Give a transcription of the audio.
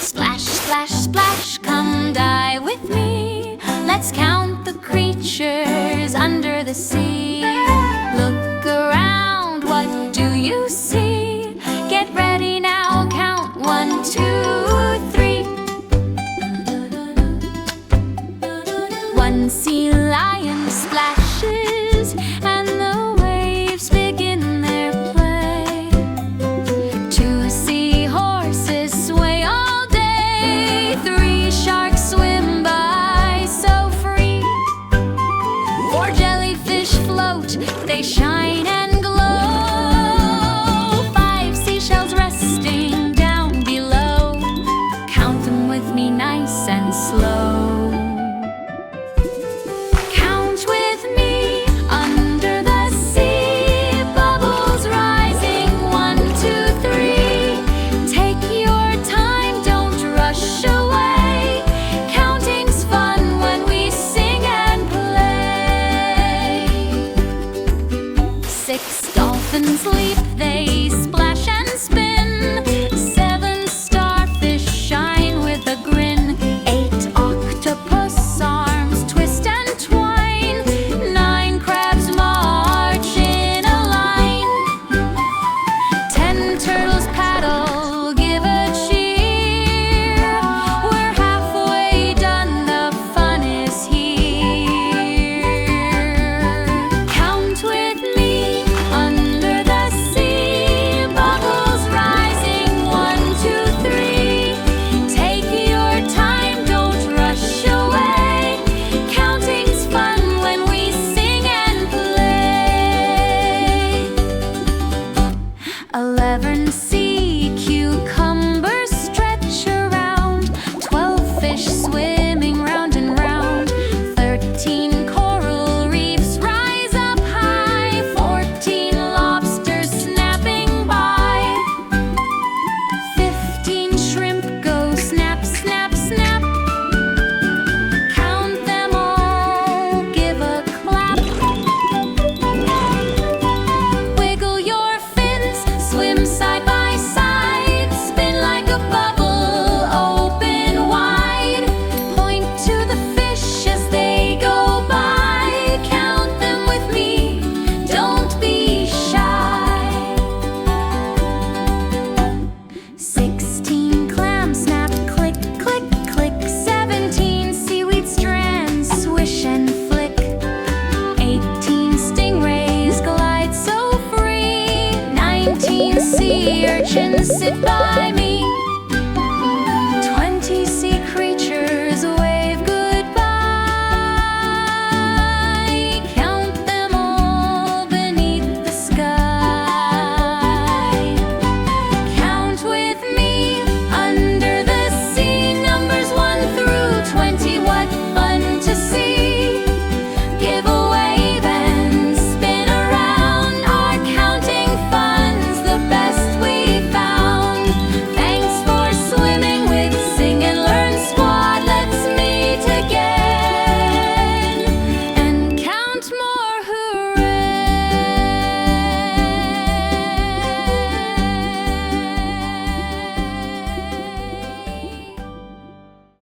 Splash, splash, splash, come dive with me. Let's count the creatures under the sea. Look around, what do you see? Get ready now, count 1, 2, 3. One sea lion splashes and the waves begin their play. 2 seahorses sway all day. 3 sharks swim by so free. 4 jellyfish float, they shine and glow. 5 seashells resting down below. Count them with me nice and slow. Dolphins leap, they splash and spin. 7 starfish shine with a grin. 8 octopus arms twist and twine. 9 crabs march in a line. 10 turtles paddle, give a cheer. We're halfway done, the fun is here. Count with me. Sea cucumbers stretch around. 12 fish swimming round and round. 13 coral reefs rise up high. 14 lobsters snapping by. 15 shrimp go snap, snap, snap. Count them all, give a clap. Wiggle your fins, swim side by side, spin like a bubble, open wide. Point to the fish as they go by. Count them with me, don't be shy. 16 clams snap, click, click, click. 17 seaweed strands swish and flick. 18 stingrays glide so free. 19 sea urchins sit by me.